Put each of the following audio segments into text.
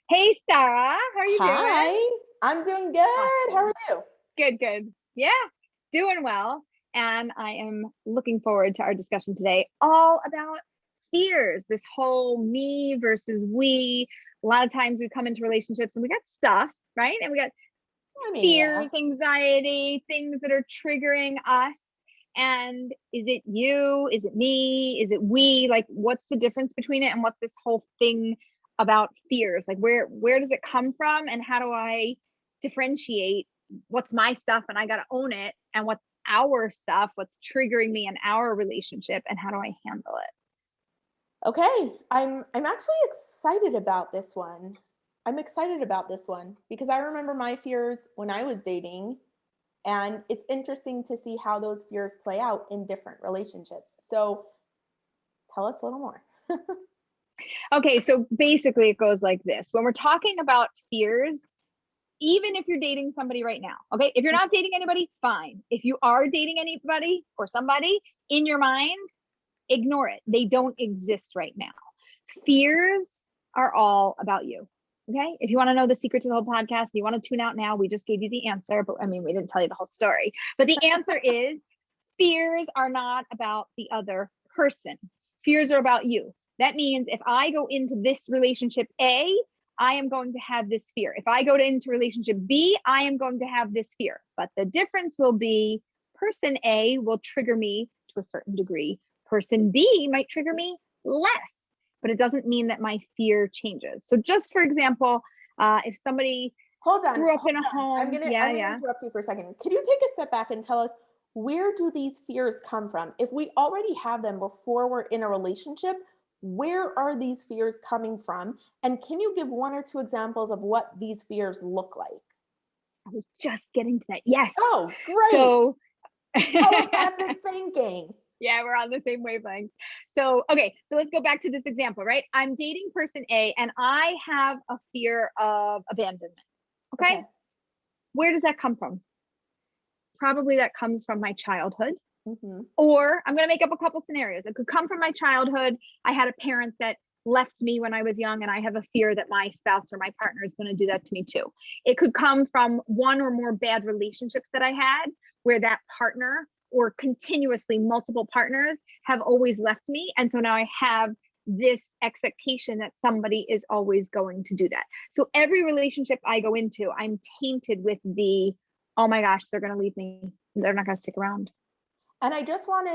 Hey, Sarah, how are you doing? Hi, I'm doing good. Awesome. How are you? Good. Yeah, doing well. And I am looking forward to our discussion today, all about fears, this whole me versus we. A lot of times we come into relationships and we got stuff, right? And we got Yeah. fears, anxiety, things that are triggering us. And is it you? Is it me? Is it we? Like, what's the difference between it? And what's this whole thing about fears? Like, where does it come from? And how do I differentiate what's my stuff and I got to own it, and what's our stuff, what's triggering me in our relationship, and how do I handle it? Okay, I'm actually excited about this one. I'm excited about this one because I remember my fears when I was dating, and it's interesting to see how those fears play out in different relationships. So, tell us a little more. Okay, so basically it goes like this. When we're talking about fears, even if you're dating somebody right now, okay, if you're not dating anybody, fine. If you are dating anybody or somebody, in your mind, ignore it. They don't exist right now. Fears are all about you. Okay. If you want to know the secret to the whole podcast, you want to tune out now, we just gave you the answer, but I mean, we didn't tell you the whole story. But the answer is fears are not about the other person. Fears are about you. That means if I go into this relationship A, I am going to have this fear. If I go into relationship B, I am going to have this fear. But the difference will be person A will trigger me to a certain degree. Person B might trigger me less, but it doesn't mean that my fear changes. So just for example, if somebody grew up in a home, I'm gonna interrupt you for a second. Could you take a step back and tell us, where do these fears come from? If we already have them before we're in a relationship, where are these fears coming from? And can you give one or two examples of what these fears look like? I was just getting to that. Yes. Oh, great. So telepathic thinking. Yeah, we're on the same wavelength. So, okay, so let's go back to this example, right? I'm dating person A and I have a fear of abandonment. Okay. Where does that come from? Probably that comes from my childhood. Mm-hmm. Or I'm going to make up a couple scenarios. It could come from my childhood. I had a parent that left me when I was young, and I have a fear that my spouse or my partner is going to do that to me too. It could come from one or more bad relationships that I had where that partner or continuously multiple partners have always left me. And so now I have this expectation that somebody is always going to do that. So every relationship I go into, I'm tainted with the, oh my gosh, they're going to leave me. They're not going to stick around. And I just want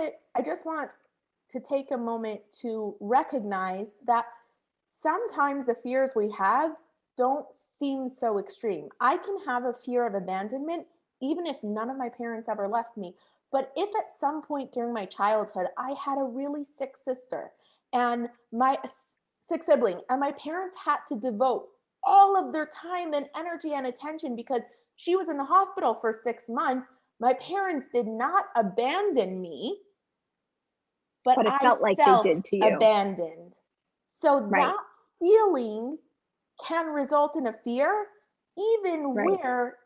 to take a moment to recognize that sometimes the fears we have don't seem so extreme. I can have a fear of abandonment even if none of my parents ever left me. But if at some point during my childhood, I had a really sick sister and my sick sibling, and my parents had to devote all of their time and energy and attention because she was in the hospital for 6 months, my parents did not abandon me, but it I felt like they did to you. Abandoned. So that feeling can result in a fear, even where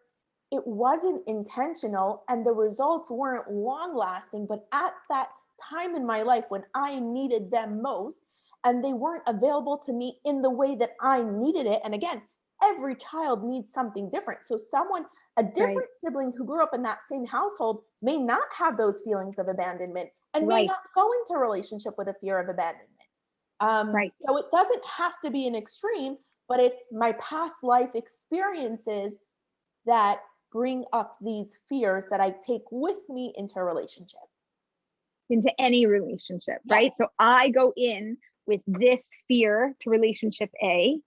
it wasn't intentional and the results weren't long lasting, but at that time in my life when I needed them most and they weren't available to me in the way that I needed it. And again, every child needs something different. So a different sibling who grew up in that same household may not have those feelings of abandonment and may not go into a relationship with a fear of abandonment. So it doesn't have to be an extreme, but it's my past life experiences that bring up these fears that I take with me into a relationship. Into any relationship, right? So I go in with this fear to relationship A,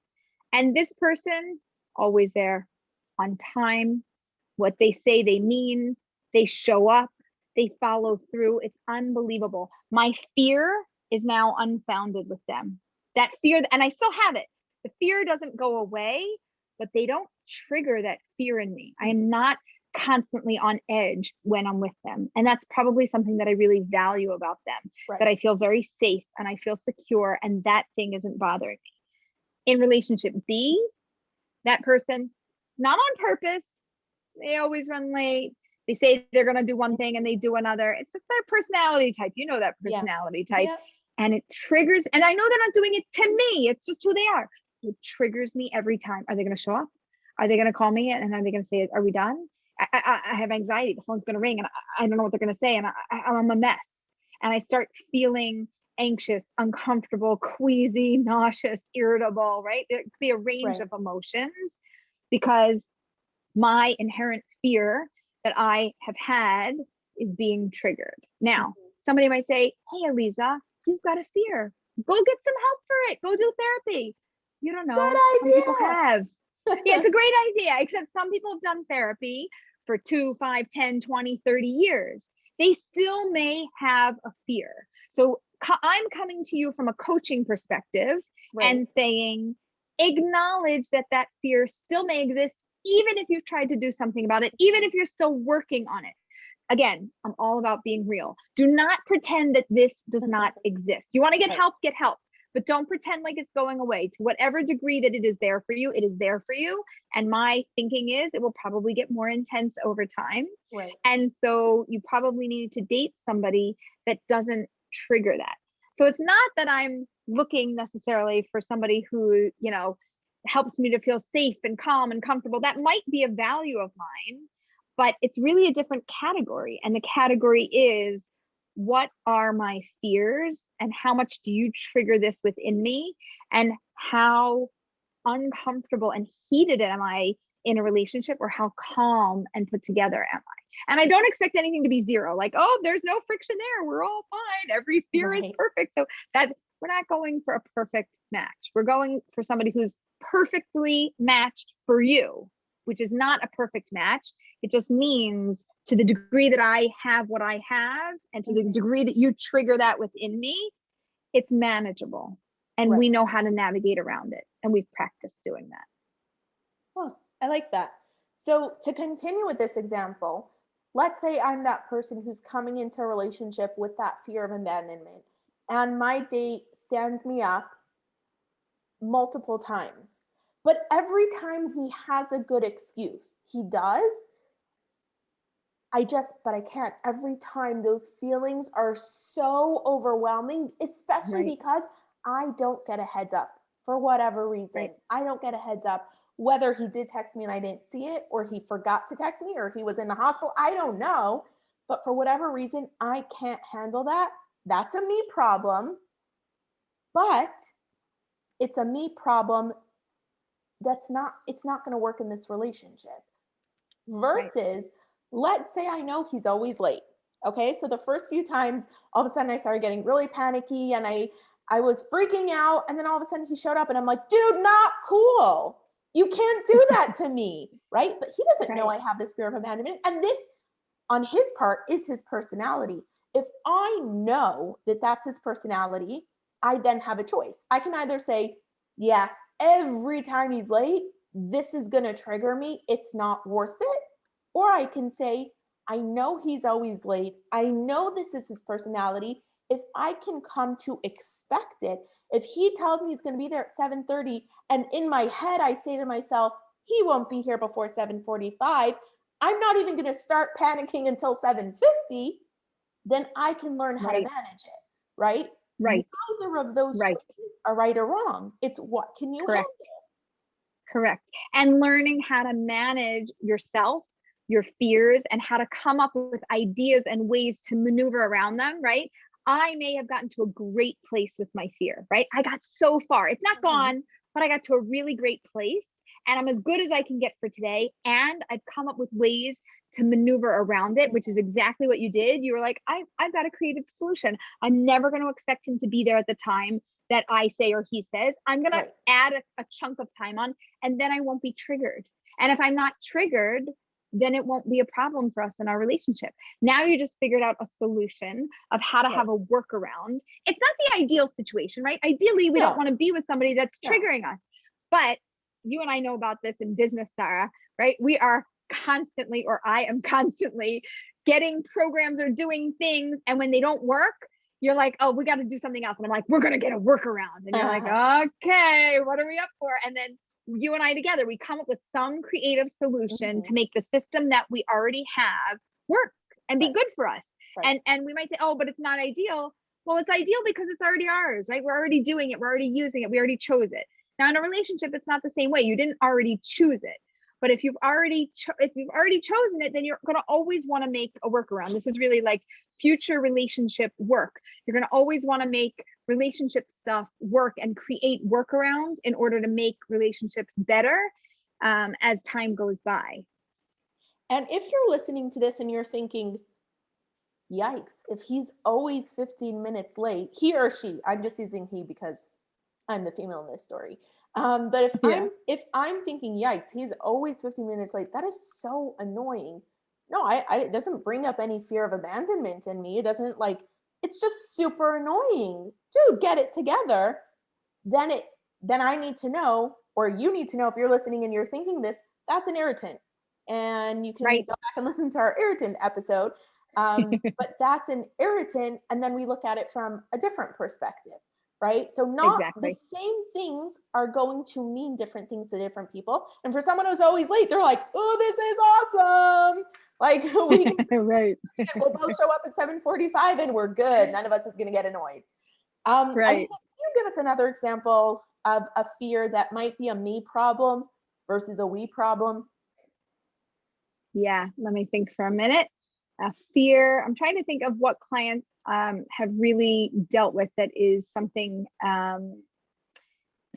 and this person always there, on time, what they say they mean, they show up, they follow through. It's unbelievable. My fear is now unfounded with them. That fear, and I still have it. The fear doesn't go away, but they don't trigger that fear in me. I am not constantly on edge when I'm with them. And that's probably something that I really value about them, that I feel very safe and I feel secure, and that thing isn't bothering me. In relationship B, that person, not on purpose, they always run late. They say they're going to do one thing and they do another. It's just their personality type. You know that personality type. And it triggers, and I know they're not doing it to me. It's just who they are. It triggers me every time. Are they going to show up? Are they going to call me? And are they going to say, are we done? I have anxiety. The phone's going to ring and I don't know what they're going to say. And I'm a mess. And I start feeling anxious, uncomfortable, queasy, nauseous, irritable, right? There could be a range of emotions because my inherent fear that I have had is being triggered. Now, somebody might say, hey, Aleeza, you've got a fear. Go get some help for it. Go do therapy. You don't know. Some people have. Yeah, it's a great idea, except some people have done therapy for 2, 5, 10, 20, 30 years. They still may have a fear. So I'm coming to you from a coaching perspective and saying, acknowledge that that fear still may exist, even if you've tried to do something about it, even if you're still working on it. Again, I'm all about being real. Do not pretend that this does not exist. You want to get help, get help. But don't pretend like it's going away. To whatever degree that it is there for you, it is there for you. And my thinking is it will probably get more intense over time. And so you probably need to date somebody that doesn't trigger that. So it's not that I'm looking necessarily for somebody who, you know, helps me to feel safe and calm and comfortable. That might be a value of mine, but it's really a different category. And the category is, what are my fears and how much do you trigger this within me? And how uncomfortable and heated am I in a relationship, or how calm and put together am I? And I don't expect anything to be zero, like, oh, there's no friction there, we're all fine, every fear is perfect. So that we're not going for a perfect match. We're going for somebody who's perfectly matched for you, which is not a perfect match. It just means to the degree that I have what I have, and to the degree that you trigger that within me, it's manageable. And we know how to navigate around it. And we've practiced doing that. Oh, I like that. So to continue with this example, let's say I'm that person who's coming into a relationship with that fear of abandonment, and my date stands me up multiple times. But every time he has a good excuse, he does. But I can't. Every time those feelings are so overwhelming, especially because I don't get a heads up for whatever reason. I don't get a heads up whether he did text me and I didn't see it, or he forgot to text me, or he was in the hospital. I don't know. But for whatever reason, I can't handle that. That's a me problem. But it's a me problem it's not going to work in this relationship. Versus, let's say I know he's always late. Okay, so the first few times, all of a sudden I started getting really panicky and I was freaking out, and then all of a sudden he showed up and I'm like, dude, not cool. You can't do that to me, right? But he doesn't know I have this fear of abandonment, and this, on his part, is his personality. If I know that that's his personality, I then have a choice. I can either say, yeah, every time he's late, this is going to trigger me. It's not worth it. Or I can say, I know he's always late. I know this is his personality. If I can come to expect it, if he tells me he's going to be there at 7:30, and in my head, I say to myself, he won't be here before 7:45. I'm not even going to start panicking until 7:50. Then I can learn how to manage it, right? Neither of those choices are right or wrong. It's what can you handle? Correct. And learning how to manage yourself, your fears, and how to come up with ideas and ways to maneuver around them, right? I may have gotten to a great place with my fear, right? I got so far. It's not gone, but I got to a really great place, and I'm as good as I can get for today. And I've come up with ways to maneuver around it, which is exactly what you did. You were like, I've got a creative solution. I'm never going to expect him to be there at the time that I say or he says. I'm going to add a chunk of time on, and then I won't be triggered. And if I'm not triggered, then it won't be a problem for us in our relationship. Now you just figured out a solution of how to have a workaround. It's not the ideal situation, right? Ideally, we don't want to be with somebody that's triggering us. But you and I know about this in business, Sarah, right? We are constantly, or I am constantly getting programs or doing things. And when they don't work, you're like, oh, we got to do something else. And I'm like, we're going to get a workaround. And you're like, okay, what are we up for? And then you and I together, we come up with some creative solution to make the system that we already have work and be good for us. And we might say, oh, but it's not ideal. Well, it's ideal because it's already ours, right? We're already doing it. We're already using it. We already chose it. Now in a relationship, it's not the same way. You didn't already choose it. But if you've already chosen it, then you're going to always want to make a workaround. This is really like future relationship work. You're going to always want to make relationship stuff work and create workarounds in order to make relationships better as time goes by. And if you're listening to this and you're thinking, yikes, if he's always 15 minutes late, he or she, I'm just using he because I'm the female in this story. But if I'm thinking, yikes, he's always 15 minutes late, that is so annoying. No, it doesn't bring up any fear of abandonment in me. It doesn't, like, it's just super annoying. Dude, get it together. Then I need to know, or you need to know, if you're listening and you're thinking this, that's an irritant. And you can go back and listen to our irritant episode. But that's an irritant. And then we look at it from a different perspective. Right? So not the same things are going to mean different things to different people. And for someone who's always late, they're like, oh, this is awesome. Like we'll both show up at 7:45 and we're good. None of us is going to get annoyed. Aleeza, can you give us another example of a fear that might be a me problem versus a we problem? Yeah, let me think for a minute. A fear, I'm trying to think of what clients have really dealt with that is something a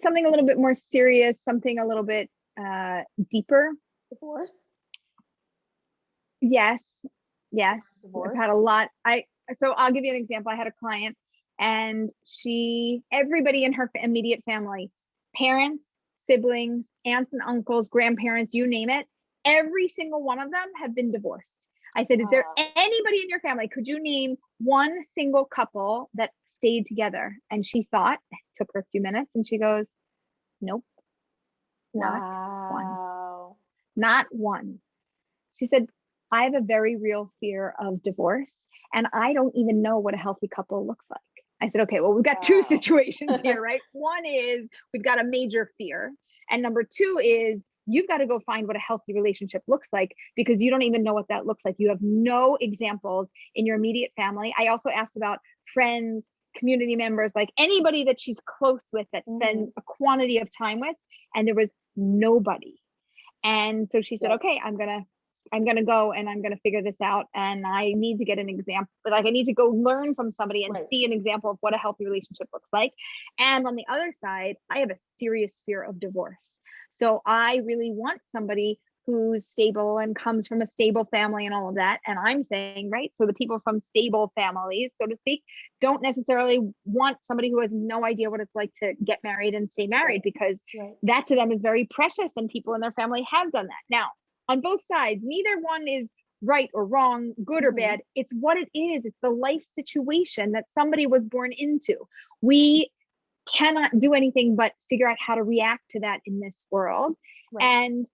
little bit more serious, something a little bit deeper. Divorce? Yes. Divorce? I've had a lot. So I'll give you an example. I had a client and everybody in her immediate family, parents, siblings, aunts and uncles, grandparents, you name it, every single one of them have been divorced. I said, is there anybody in your family? Could you name one single couple that stayed together? And she thought, it took her a few minutes, and she goes, nope, not one. She said, I have a very real fear of divorce, and I don't even know what a healthy couple looks like. I said, okay, well, we've got two situations here, right? One is we've got a major fear. And number two is you've got to go find what a healthy relationship looks like, because you don't even know what that looks like. You have no examples in your immediate family. I also asked about friends, community members, like anybody that she's close with that spends a quantity of time with, and there was nobody. And so she said, okay, I'm going to go and I'm going to figure this out. And I need to get an example, like I need to go learn from somebody and see an example of what a healthy relationship looks like. And on the other side, I have a serious fear of divorce. So I really want somebody who's stable and comes from a stable family and all of that. And I'm saying, right, so the people from stable families, so to speak, don't necessarily want somebody who has no idea what it's like to get married and stay married, because that to them is very precious, and people in their family have done that. Now, on both sides, neither one is right or wrong, good or bad. It's what it is. It's the life situation that somebody was born into. We cannot do anything but figure out how to react to that in this world. And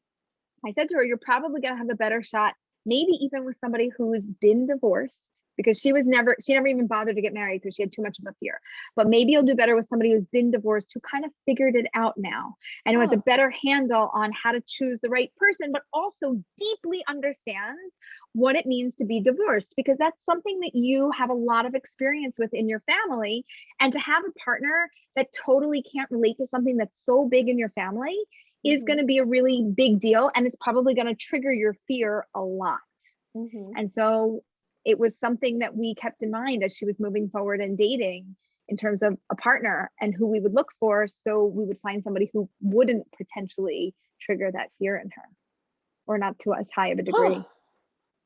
I said to her, you're probably going to have a better shot, maybe even with somebody who's been divorced, because she never even bothered to get married because she had too much of a fear. But maybe you'll do better with somebody who's been divorced, who kind of figured it out now and who has a better handle on how to choose the right person, but also deeply understands what it means to be divorced, because that's something that you have a lot of experience with in your family. And to have a partner that totally can't relate to something that's so big in your family is going to be a really big deal. And it's probably going to trigger your fear a lot. And so it was something that we kept in mind as she was moving forward and dating in terms of a partner and who we would look for. So we would find somebody who wouldn't potentially trigger that fear in her, or not to as high of a degree.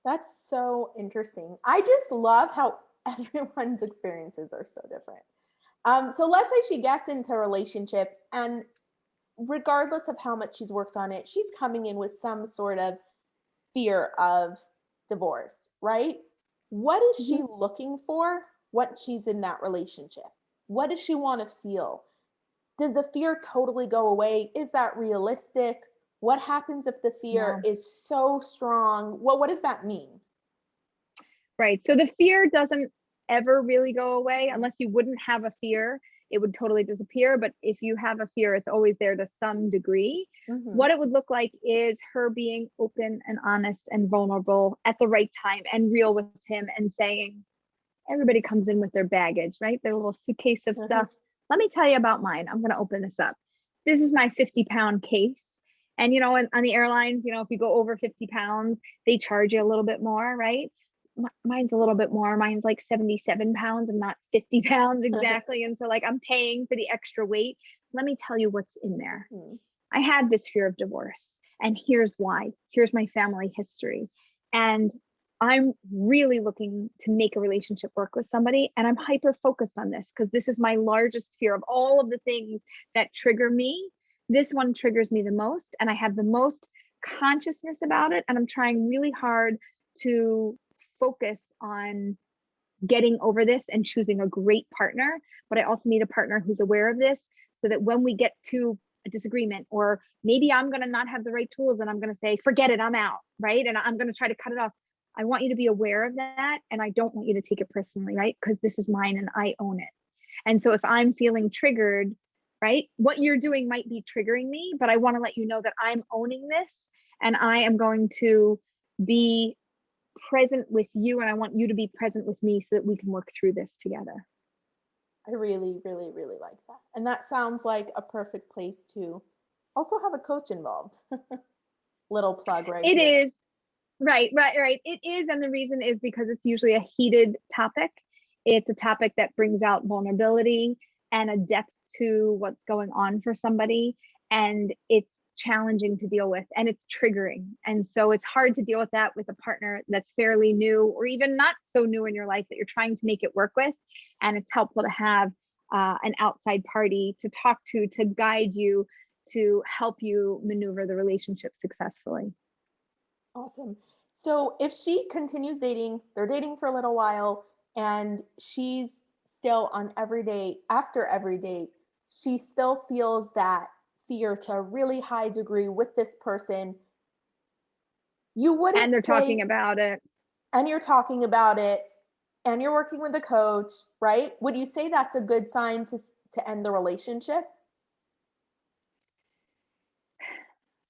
That's so interesting. I just love how everyone's experiences are so different. So let's say she gets into a relationship, and regardless of how much she's worked on it, she's coming in with some sort of fear of divorce, right? What is she looking for once she's in that relationship? What does she want to feel? Does the fear totally go away? Is that realistic? What happens if the fear is so strong? What does that mean? Right. So the fear doesn't ever really go away. Unless you wouldn't have a fear, it would totally disappear. But if you have a fear, it's always there to some degree. What it would look like is her being open and honest and vulnerable at the right time and real with him, and saying, everybody comes in with their baggage, right? Their little suitcase of stuff. Let me tell you about mine. I'm going to open this up. this is my 50-pound case. And, you know, on the airlines, you know, if you go over 50 pounds, they charge you a little bit more, right? Mine's a little bit more. Mine's like 77 pounds and not 50 pounds exactly. And so like I'm paying for the extra weight. Let me tell you what's in there. I had this fear of divorce, and here's why. Here's my family history. And I'm really looking to make a relationship work with somebody. And I'm hyper focused on this because this is my largest fear of all of the things that trigger me. This one triggers me the most, and I have the most consciousness about it. And I'm trying really hard to focus on getting over this and choosing a great partner. But I also need a partner who's aware of this so that when we get to a disagreement, or maybe I'm going to not have the right tools and I'm going to say, forget it, I'm out, right? And I'm going to try to cut it off. I want you to be aware of that. And I don't want you to take it personally, right? Because this is mine and I own it. And so if I'm feeling triggered, right, what you're doing might be triggering me, but I want to let you know that I'm owning this and I am going to be present with you. And I want you to be present with me so that we can work through this together. I really, really, really like that. And that sounds like a perfect place to also have a coach involved. Little plug right It here. is. Right. It is. And the reason is because it's usually a heated topic. It's a topic that brings out vulnerability and a depth to what's going on for somebody. And it's challenging to deal with, and it's triggering. And so it's hard to deal with that with a partner that's fairly new or even not so new in your life that you're trying to make it work with. And it's helpful to have an outside party to talk to guide you, to help you maneuver the relationship successfully. Awesome. So if she continues dating, they're dating for a little while, and she's still on every date, after every date, she still feels that fear to a really high degree with this person, you wouldn't And they're say, talking about it. And you're talking about it, and you're working with a coach, right? Would you say that's a good sign to end the relationship?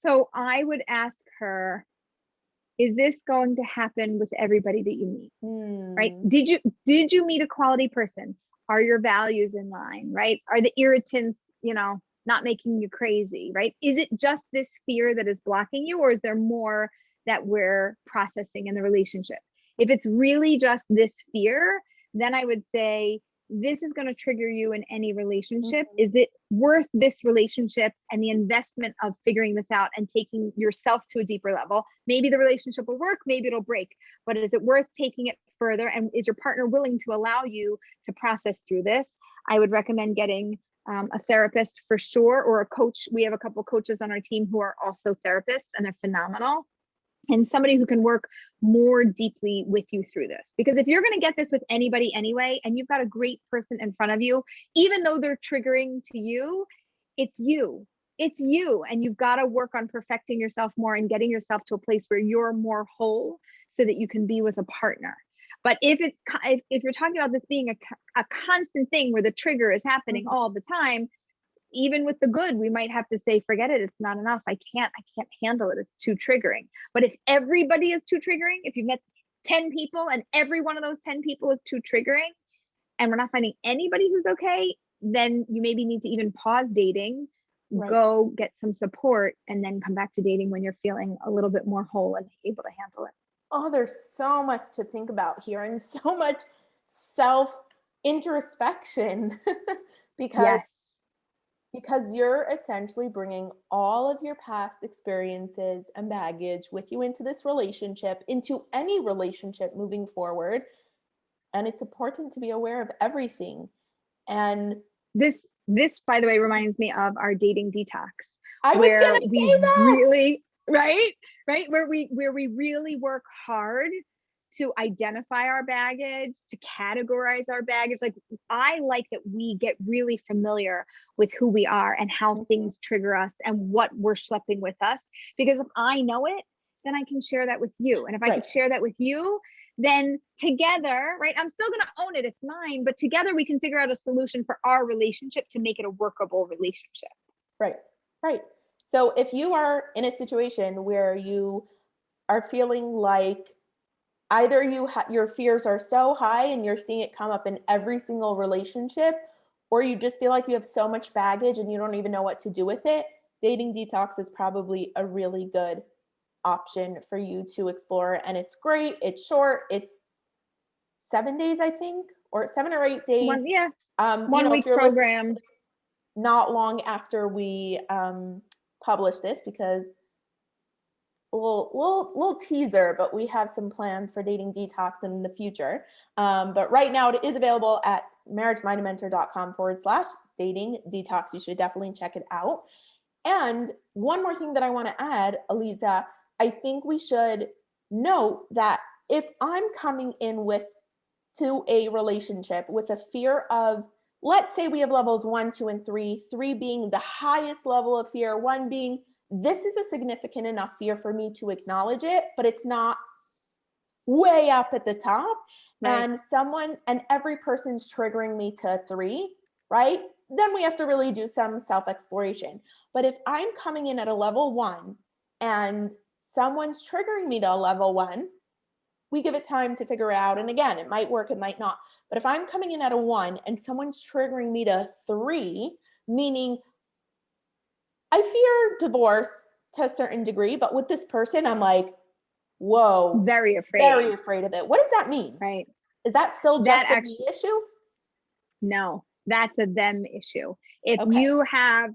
So I would ask her, is this going to happen with everybody that you meet? Right? Did you meet a quality person? Are your values in line, right? Are the irritants, you know, not making you crazy, right? Is it just this fear that is blocking you, or is there more that we're processing in the relationship? If it's really just this fear, then I would say, this is going to trigger you in any relationship. Is it worth this relationship and the investment of figuring this out and taking yourself to a deeper level? Maybe the relationship will work, maybe it'll break, but is it worth taking it further? And is your partner willing to allow you to process through this? I would recommend getting a therapist for sure, or a coach. We have a couple of coaches on our team who are also therapists, and they're phenomenal. And somebody who can work more deeply with you through this. Because if you're going to get this with anybody anyway, and you've got a great person in front of you, even though they're triggering to you, it's you. It's you. And you've got to work on perfecting yourself more and getting yourself to a place where you're more whole so that you can be with a partner. But if you're talking about this being a constant thing where the trigger is happening all the time, even with the good, we might have to say, forget it. It's not enough. I can't handle it. It's too triggering. But if everybody is too triggering, if you've met 10 people and every one of those 10 people is too triggering, and we're not finding anybody who's okay, then you maybe need to even pause dating, go get some support, and then come back to dating when you're feeling a little bit more whole and able to handle it. Oh, there's so much to think about here, and so much self introspection because you're essentially bringing all of your past experiences and baggage with you into this relationship, into any relationship moving forward. And it's important to be aware of everything. And this, by the way, reminds me of our dating detox, where we really, where we really work hard to identify our baggage, to categorize our baggage. Like, I like that we get really familiar with who we are and how things trigger us and what we're schlepping with us. Because if I know it, then I can share that with you. And if I could share that with you, then together, right, I'm still going to own it. It's mine, but together we can figure out a solution for our relationship to make it a workable relationship. Right. So if you are in a situation where you are feeling like either your fears are so high and you're seeing it come up in every single relationship, or you just feel like you have so much baggage and you don't even know what to do with it, dating detox is probably a really good option for you to explore. And it's great. It's short. It's 7 days, I think, or 7 or 8 days. One week program. Not long after we publish this, because we'll teaser, but we have some plans for dating detox in the future. But right now it is available at marriagemindedmentor.com/dating detox. You should definitely check it out. And one more thing that I want to add, Aleeza, I think we should note that if I'm coming in to a relationship with a fear of, let's say we have levels 1, 2, and 3, 3 being the highest level of fear, 1 being, this is a significant enough fear for me to acknowledge it, but it's not way up at the top. Right. And every person's triggering me to 3, right? Then we have to really do some self-exploration. But if I'm coming in at a level 1 and someone's triggering me to a level 1, we give it time to figure it out. And again, it might work, it might not. But if I'm coming in at a 1 and someone's triggering me to 3, meaning I fear divorce to a certain degree, but with this person, I'm like, whoa, very afraid of it. What does that mean? Right. Is that still just a me issue? No, that's a them issue. If you have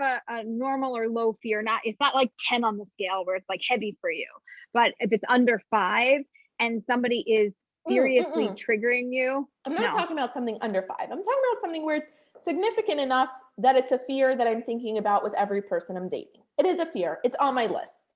a normal or low fear, it's not like 10 on the scale where it's like heavy for you, but if it's under 5 and somebody is seriously triggering you. I'm not talking about something under 5. I'm talking about something where it's significant enough that it's a fear that I'm thinking about with every person I'm dating. It is a fear. It's on my list.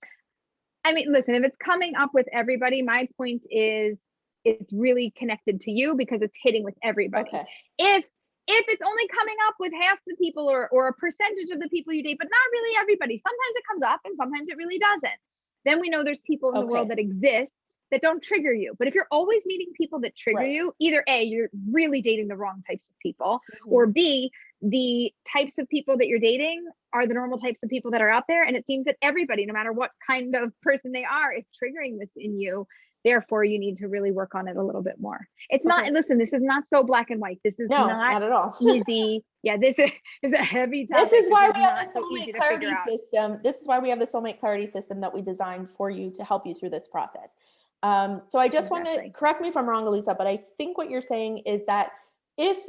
I mean, listen, if it's coming up with everybody, my point is it's really connected to you because it's hitting with everybody. Okay. If it's only coming up with half the people or a percentage of the people you date, but not really everybody, sometimes it comes up and sometimes it really doesn't. Then we know there's people in the world that exist that don't trigger you. But if you're always meeting people that trigger you, either A, you're really dating the wrong types of people, or B, the types of people that you're dating are the normal types of people that are out there. And it seems that everybody, no matter what kind of person they are, is triggering this in you. Therefore, you need to really work on it a little bit more. It's not, listen, this is not so black and white. This is not at all easy. Yeah, this is a heavy topic. This is why we have the soulmate clarity system. This is why we have the soulmate clarity system that we designed for you to help you through this process. So I just want to correct me if I'm wrong, Aleeza, but I think what you're saying is that if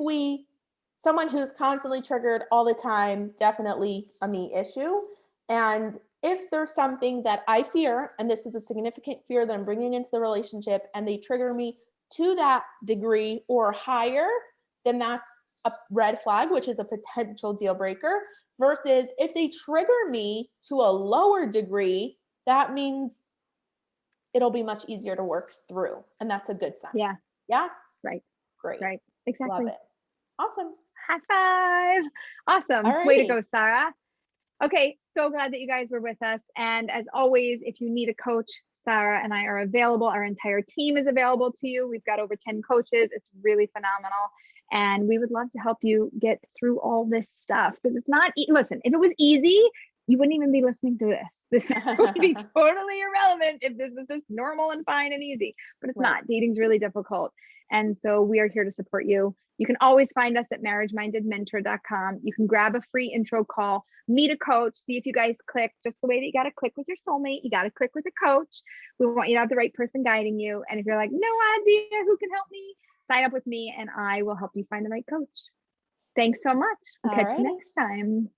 someone who's constantly triggered all the time, definitely a me issue. And if there's something that I fear, and this is a significant fear that I'm bringing into the relationship, and they trigger me to that degree or higher, then that's a red flag, which is a potential deal breaker. Versus if they trigger me to a lower degree, that means it'll be much easier to work through. And that's a good sign. Yeah. Yeah? Right. Great. Right. Exactly. Love it. Awesome. High 5. Awesome. Alrighty. Way to go, Sarah. Okay. So glad that you guys were with us. And as always, if you need a coach, Sarah and I are available. Our entire team is available to you. We've got over 10 coaches. It's really phenomenal. And we would love to help you get through all this stuff because it's not, listen, if it was easy, you wouldn't even be listening to this. This would be totally irrelevant if this was just normal and fine and easy, but it's not. Dating's really difficult. And so we are here to support you. You can always find us at marriagemindedmentor.com. You can grab a free intro call, meet a coach, see if you guys click just the way that you got to click with your soulmate. You got to click with a coach. We want you to have the right person guiding you. And if you're like, no idea who can help me, sign up with me and I will help you find the right coach. Thanks so much. We'll catch you next time.